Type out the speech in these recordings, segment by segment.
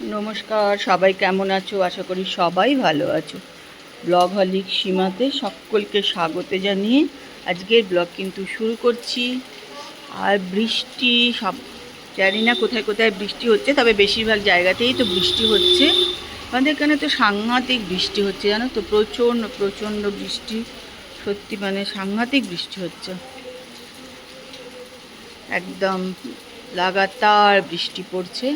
নমস্কার, সবাই কেমন আছো? আশা করি সবাই ভালো আছো। ব্লগ হলিক সীমাতে সকলকে স্বাগত জানিয়ে আজকের ব্লগ কিন্তু শুরু করছি। আর বৃষ্টি সব জানি না কোথায় কোথায় বৃষ্টি হচ্ছে, তবে বেশিরভাগ জায়গাতেই তো বৃষ্টি হচ্ছে। আমাদের এখানে তো সাংঘাতিক বৃষ্টি হচ্ছে, জানো তো, প্রচণ্ড প্রচণ্ড বৃষ্টি। সত্যি মানে সাংঘাতিক বৃষ্টি হচ্ছে, একদম লাগাতার বৃষ্টি পড়ছে।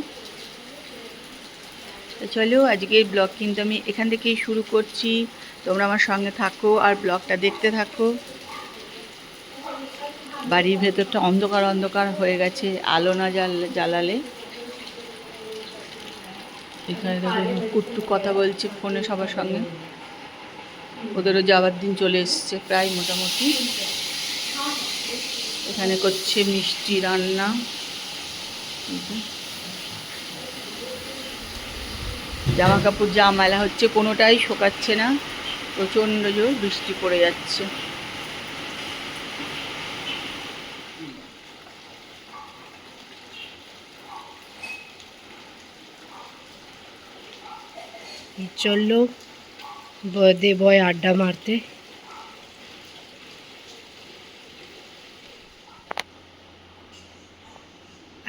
তো চলো আজকের ব্লগ কিন্তু আমি এখান থেকেই শুরু করছি। তোমরা আমার সঙ্গে থাকো আর ব্লগটা দেখতে থাকো। বাড়ির ভেতরটা অন্ধকার অন্ধকার হয়ে গেছে, আলো না জ্বালালে। এখানে দেখো কুট্টু কথা বলছে ফোনে সবার সঙ্গে। ওদেরও যাওয়ার দিন চলে এসছে প্রায় মোটামুটি। এখানে করছে মিষ্টি রান্না। জামা কাপড় যা মেলা হচ্ছে কোনোটাই শোকাচ্ছে না, প্রচণ্ড জোর বৃষ্টি পড়ে যাচ্ছে। চললো বার্থডে বয় আড্ডা মারতে।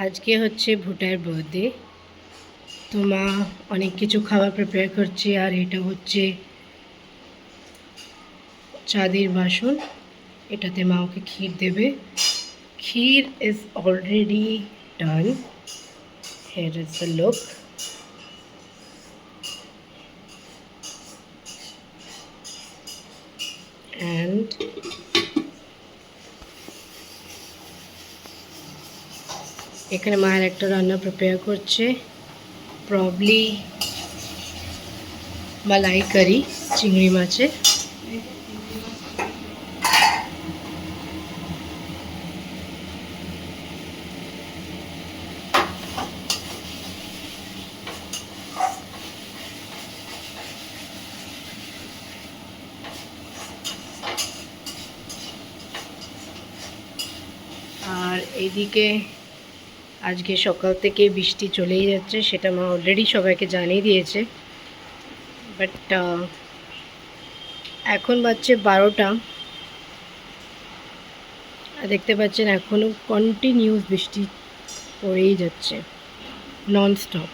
আজকে হচ্ছে ভুটার বার্থডে, তো মা অনেক কিছু খাবার প্রিপেয়ার করছে। আর এটা হচ্ছে চাঁদের বাসন, এটাতে মা ওকে ক্ষীর দেবে। ক্ষীর is already done, here is the look. And এখানে মায়ের একটা রান্না প্রিপেয়ার করছে, প্রবলি মালাই কারি চিংড়ি মাছের। আর এইদিকে আজকে সকাল থেকে বৃষ্টি চলেই যাচ্ছে, সেটা মা অলরেডি সবাইকে জানিয়ে দিয়েছে। বাট এখন বাজছে 12টা, আর দেখতে পাচ্ছেন এখনও কন্টিনিউস বৃষ্টি পড়েই যাচ্ছে, নন স্টপ।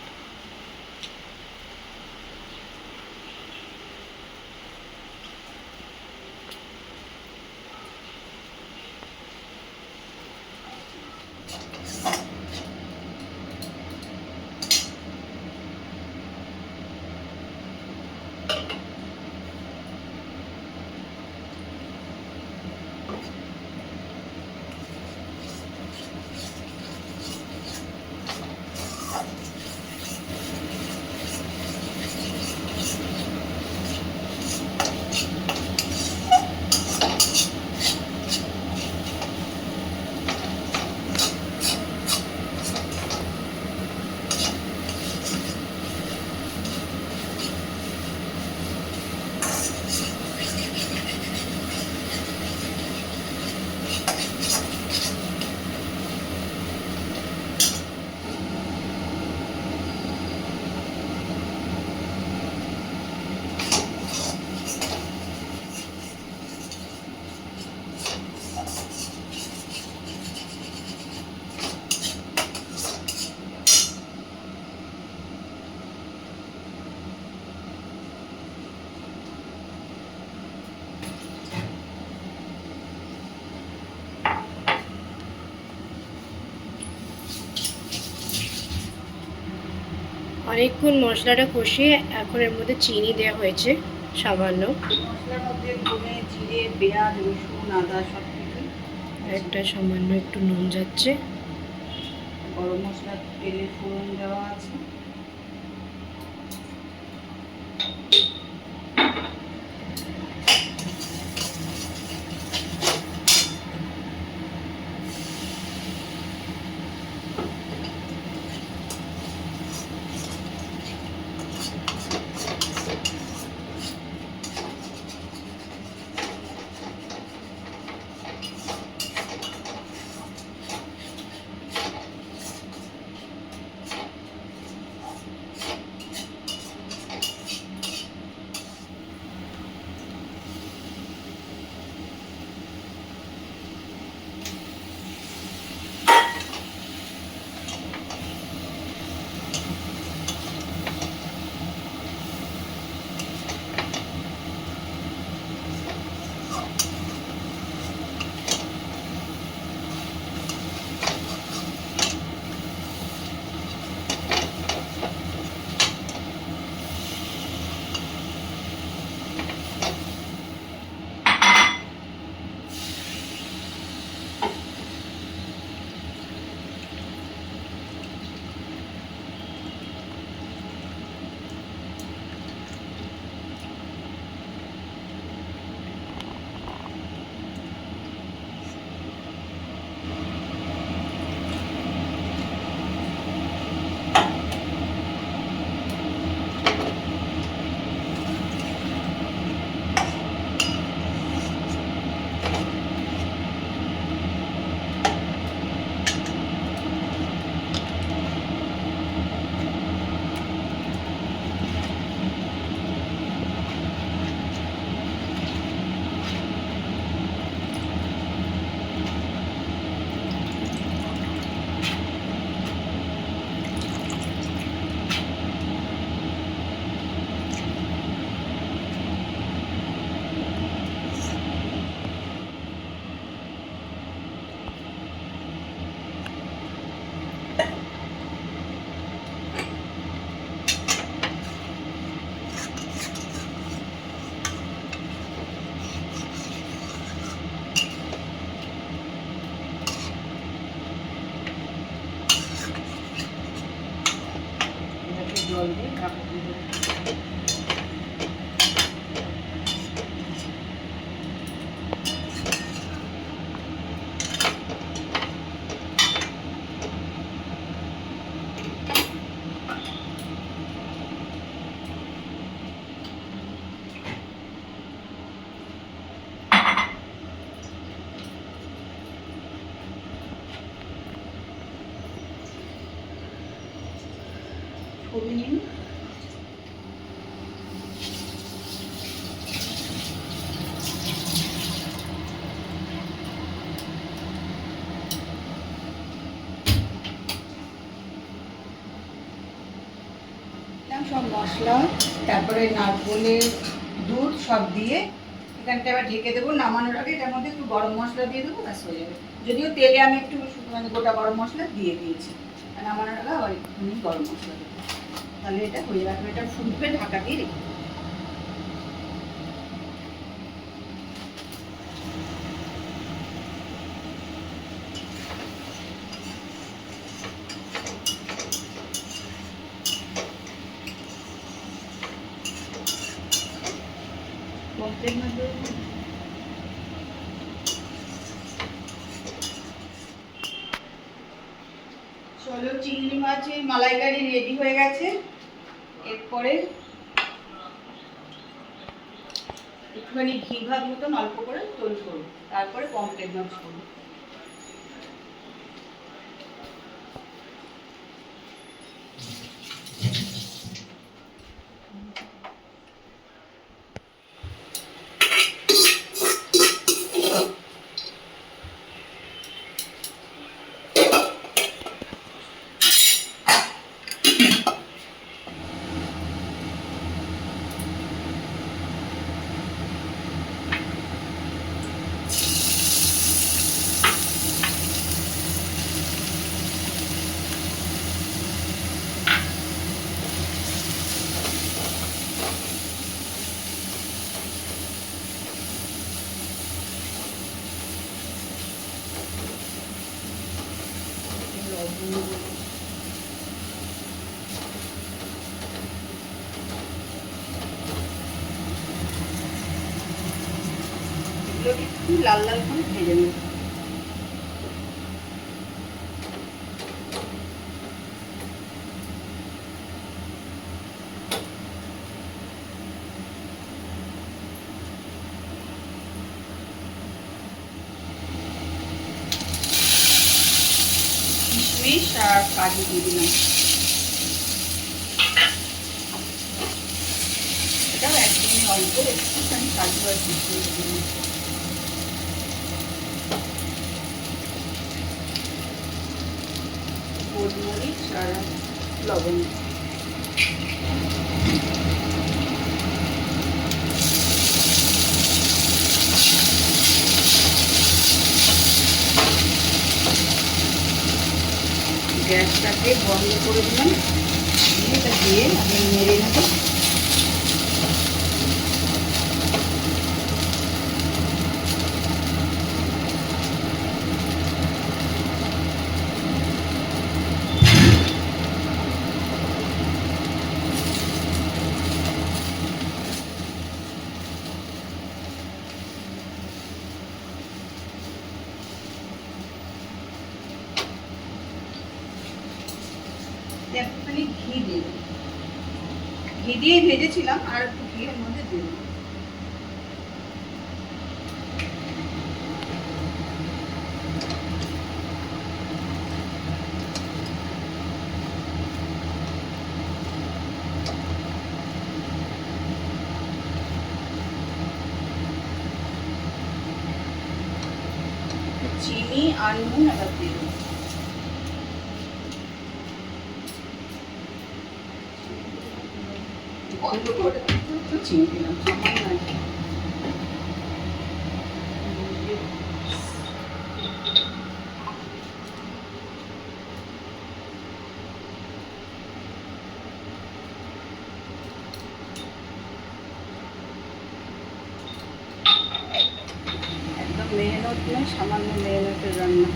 অনেকক্ষণ মশলাটা কষিয়ে এখন এর মধ্যে চিনি দেওয়া হয়েছে সামান্য। মশলার মধ্যে ধনে, জিরে, পেঁয়াজ, রসুন, আদা সব কিছু। একটা সামান্য একটু নুন যাচ্ছে। গরম মশলার তেলে ফোড়ন দেওয়া আছে। জল দিয়ে ঢাকা দিয়ে দেবো। ছবি নিন। সব মশলা, তারপরে নারকেলের দুধ সব দিয়ে এখানটা এবার ঢেকে দেবো। নামানোর আগে এটার মধ্যে একটু গরম মশলা দিয়ে দেবো, ব্যাস হয়ে যাবে। যদিও তেলে আমি একটু মানে গোটা গরম মশলা দিয়ে দিয়েছি, নামানোর আগে আবার একটুখানি গরম মশলা দেবো, তাহলে এটা হয়ে যাবে। এটা ফুটবে, ঢাকা দিয়ে রেখে দেবো। চলো, চিংড়ি মাছের মালাইকারি রেডি হয়ে গেছে। এরপরে একটুখানি ঘি ভাত মতন অল্প করে তৈরি করবো, তারপরে পমফ্রেট মাছ করবো। একটু লাল লাল করে ভেজে নেব। কিশমিশ আর কাজু দিয়ে দিলাম। এটাও একদমই অল্প, একটুখানি কাজু আর কিশমিশ দিলাম। গোলমরিচ আর লবণ। গ্যাসটাকে বন্ধ করে দিলাম, এটা দিয়ে আমি নেড়ে নেব। একটুখানি ঘি দিয়ে দেবো, ঘি দিয়ে ভেজেছিলাম, আর একটু ঘি এর মধ্যে দিয়ে দেবো। চিনি আর নুন আবার দিয়ে দেবো। অল্প করে একটু চিনি দিলাম, সামান্য একটু। একদম মেহনত নয়, সামান্য মেহনতের রান্না।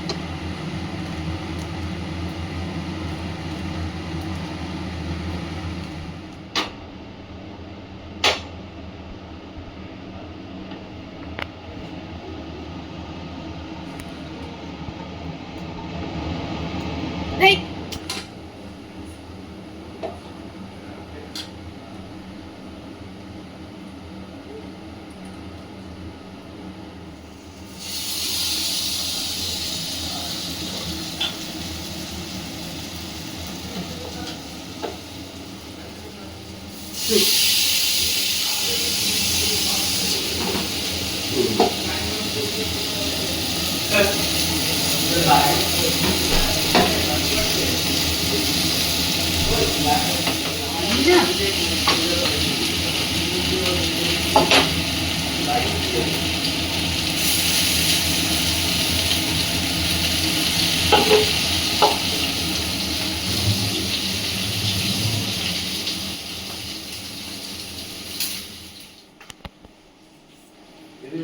এদের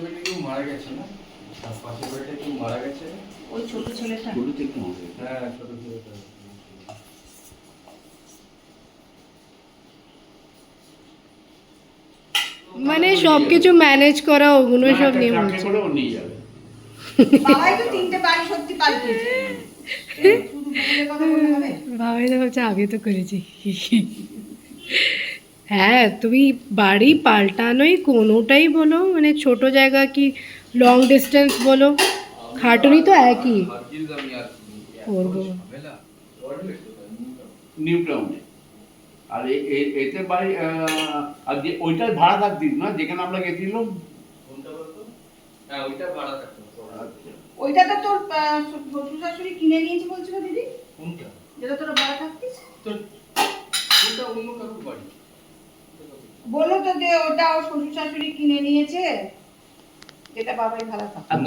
বাড়িতে কেউ মারা গেছে না? আর পাশের বাড়িতে কেউ মারা গেছে? ওই ছোট ছেলেটা ছোটতে একটু মারা গেছে। হ্যাঁ, ছোট ছেলেটা। মানে সব কিছু ম্যানেজ করা ওগুলো না, সব একটা নিয়ে ট্রাকে বলছে করে ও নিয়ে যাবে। বাবাই তো 3টে বাড়ি সত্যি পাল্টিয়েছে শুধু ভুলের কথা বললে হবে ভাবাই তো ভাবছে আগে তো করেছি। হ্যাঁ তুমি বাড়ি পাল্টানোই কোনোটাই বলো, মানে ছোট জায়গা কি লং ডিস্টেন্স বলো, খাটুনি তো একই করবো। নিউ টাউনে। আর এতে বাড়ি আর যে ওইটাই ভাড়া থাকতিস না যেখানে আমরা গেছিলাম? কোনটা বলতো? হ্যাঁ, ওইটা ভাড়া থাকতো। আচ্ছা। ওইটা তো তোর শ্বশুর শাশুড়ি কিনে নিয়েছে বলছিল দিদি, কোনটা? যেটা তোরা ভাড়া থাকতিস। তো ওটা অন্য কারোর বাড়ি। বললো তো যে ওটা ওর শ্বশুর শাশুড়ি কিনে নিয়েছে, যেটা বাবাই ভাড়া থাকতো। আর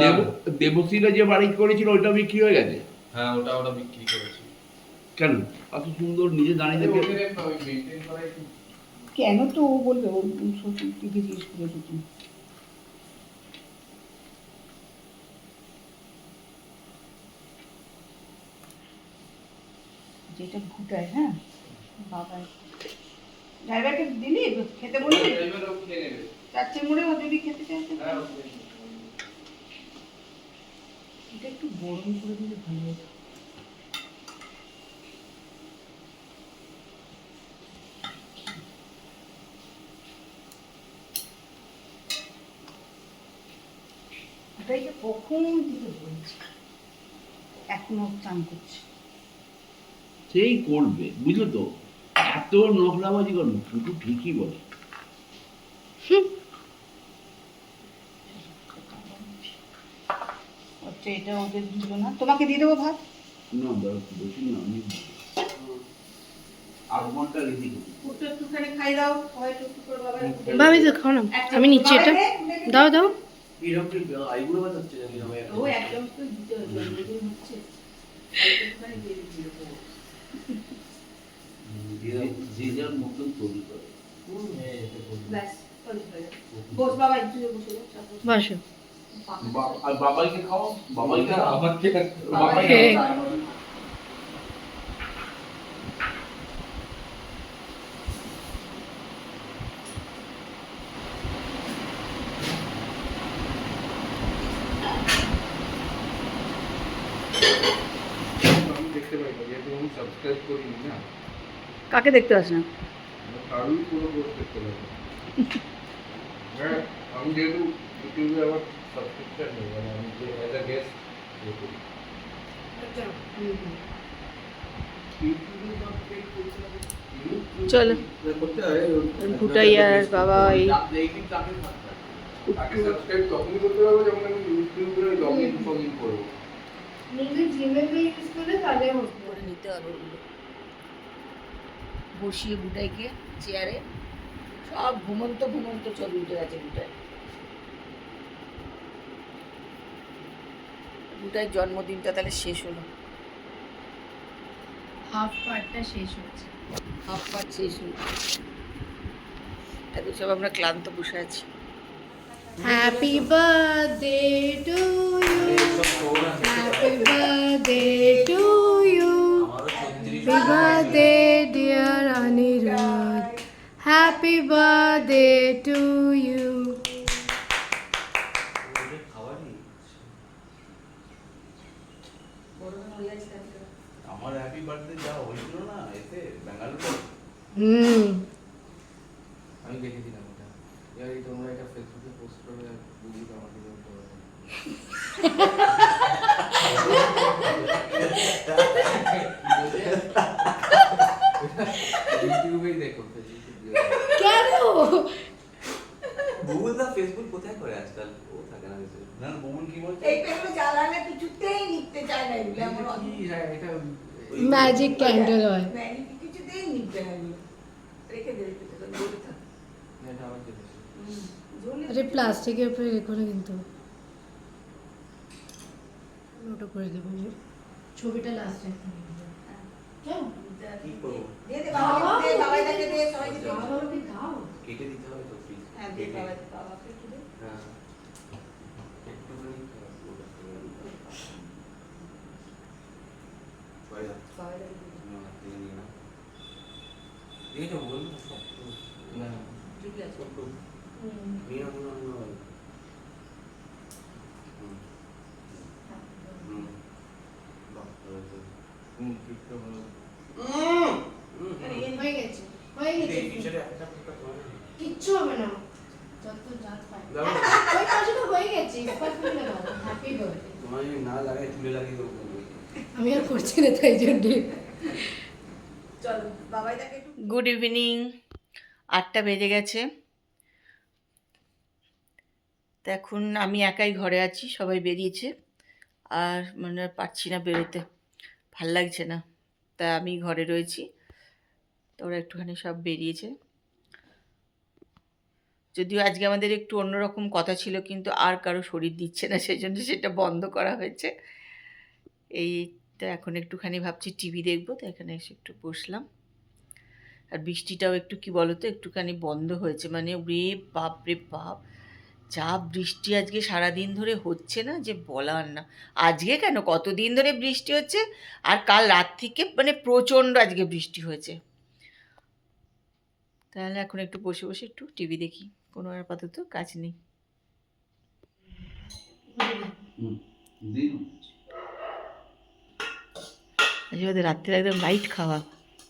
দেবশ্রীরা যে বাড়ি করেছিল ওইটা বিক্রি হয়ে গেছে? হ্যাঁ, ওটা বিক্রি করেছে। কেন? এত সুন্দর নিজে দাঁড়িয়ে থেকে। ওই মেইনটেইন করা একটু কেন তো ও বলবে ওর শ্বশুরকে জিজ্ঞেস করেছে তুমি। যেটা ঘুটায়, হ্যাঁ বাবাই। ড্রাইভারকে দিলি খেতে বললি? ড্রাইভারও খেয়ে নেবে। চারটে মুড়ে ও যদি খেতে চায় তো। হ্যাঁ, ওকে। এটা একটু গরম করে দিলে ভালো হতো। ওটাইকে কখন দিতে বলছি, এখনো চান করছে। সেই করবে, বুঝলো তো? এত নোংরাবাজি করবে, কিন্তু ঠিকই বলে। হচ্ছে এটা ওদের দিল না, তোমাকে দিয়ে দেবো ভাত। না বেশি না, আমি আগমনটা রেডি করি। একটু একটুখানি খাই দাও, সবাই একটু একটু করে বাবা। ভাবি তো খাও না, আমি নিচ্ছি এটা, দাও দাও। এরকম আইগুলো বাজাচ্ছে জানি আমি ও একদম তো দিতে হবে, জন্মদিন হচ্ছে। একটুখানি দিয়ে দিচ্ছি। যে যার মতন তৈরি করে। ব্যাস, হয়ে গেল। বস বাবা, একটু বসে বস, চাপ বস। বসো। আর বাবাইকে খাও, বাবাইকে আমাকে বাবাইকে খেয়ে। আমি দেখতে পাই না, যেহেতু আমি সাবস্ক্রাইব করিনি না, কাকে দেখতে পাস না? কারোই কোনো পোস্ট দেখতে পাই না। হ্যাঁ, আমি যেহেতু ইউটিউবে আমার সাবস্ক্রিপশন নেই, মানে আমি যে অ্যাজ আ গেস্ট ইয়ে করি। চলো। করতে হয় ভুটাই আর বাবা এই তাকে সাবস্ক্রাইব তখনই করতে পারবো যখন আমি ইউটিউবে লগ ইন করবো। নিজে জিমেল ইউজ করলে তাহলে হবে। করে নিতে হবে ওগুলো। বসিয়ে বুটাইকে চেয়ারে, সব ঘুমন্ত ঘুমন্ত ছবি উঠে গেছে বুটাই। বুটাইয়ের জন্মদিনটা তাহলে শেষ হলো, হাফ পার্টটা শেষ হচ্ছে। হাফ পার্ট শেষ হলো। এত সব আমরা ক্লান্ত বসে আছি। Happy birthday to you, happy birthday to you, happy birthday dear Aniruddha, happy birthday to you. আমার হ্যাপি বার্থডে যা হয়েছিল না এতে বেঙ্গালুরু। আমি দেখেছিলাম ওটা। এবার এই তোমরা এটা ফেসবুকে পোস্ট করে বুঝিয়ে দাও আমাকে বলতে হবে। ইউটিউবেই দেখো, ফেসবুকে কেন? বুবুলদা ফেসবুক কোথায় করে আজকাল? ও থাকে না বেশি। না বমন কি বলছে? এই পেগুলো জ্বালালে কিছুতেই নিতে চায় না এগুলো এমন এটা ম্যাজিক ক্যান্ডেল হয়। কিছুতেই নিতে না এগুলো রেখে দে জ্বলে থাক এটা আমার দেখেছি। জ্বলে আরে প্লাস্টিকের উপরে রেখো না কিন্তু, ওটা করে দেবো। ছবিটা লাস্টে কি করবো? দে দে বাবা দে বাবাইদাকে দে সবাইকে দে দাও। কেটে দিতে হবে তো প্লিজ। হ্যাঁ দে বাবাকে একটু দে হ্যাঁ একটুখানি ওটা করে দিতে হবে। সবাই যাচ্ছে। বাবাইদাকে দে না, দিয়ে নিয়ে নাও। দিয়ে যাও, বলুন না সব। না, ঠিক আছে ছোট্ট। নিয়ে নাও, নাও, নাও। হুম। হুম। বাহ, হয়েছে। ঠিকটা ভালো। হয়ে গেছে, হয়ে গেছে। এই পিছনে একটা ফুটা করে দিন। কিচ্ছু হবে না, যত জাত পায়। দাও। ওই পাশে তো হয়ে গেছে, এবার তুমি লাগাও। Happy birthday. তোমার যদি না লাগাই তুলে লাগিয়ে দেবো বলবো। আমি আর করছি না তাই জন্যে। চলো বাবাইদাকে একটু গুড ইভিনিং, 8টা বেজে গেছে। তো এখন আমি একাই ঘরে আছি, সবাই বেরিয়েছে। আর মানে আর পারছি না বেরোতে, ভাল লাগছে না। তা আমি ঘরে রয়েছি, তো ওরা একটুখানি সব বেরিয়েছে। যদিও আজকে আমাদের একটু অন্যরকম কথা ছিল, কিন্তু আর কারো শরীর দিচ্ছে না, সেই জন্য সেটা বন্ধ করা হয়েছে। এই তো এখন একটুখানি ভাবছি টিভি দেখবো, তো এখানে এসে একটু বসলাম। আর বৃষ্টিটাও একটু কি বলতো একটুখানি বন্ধ হয়েছে, মানে রে বাপ রে বাপ, যা বৃষ্টি আজকে সারাদিন ধরে হচ্ছে না যে বলার না। আজকে কেন, কতদিন ধরে বৃষ্টি হচ্ছে, আর কাল রাত থেকে মানে প্রচণ্ড আজকে বৃষ্টি হয়েছে। তাহলে এখন একটু বসে বসে একটু টিভি দেখি, কোনো আপাতত কাজ নেই। দিন আজকে আমাদের রাত্রে একদম লাইট খাওয়া,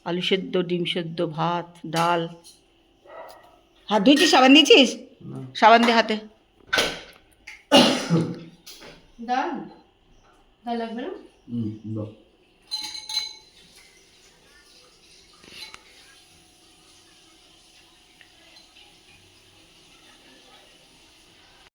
আলু সেদ্ধ, ডিম সেদ্ধ, ভাত, ডাল। হাত ধুয়েছিস, সাবান দিয়েছিস? সাবান দে হাতে। ডাল ডাল লাগবে না? দাও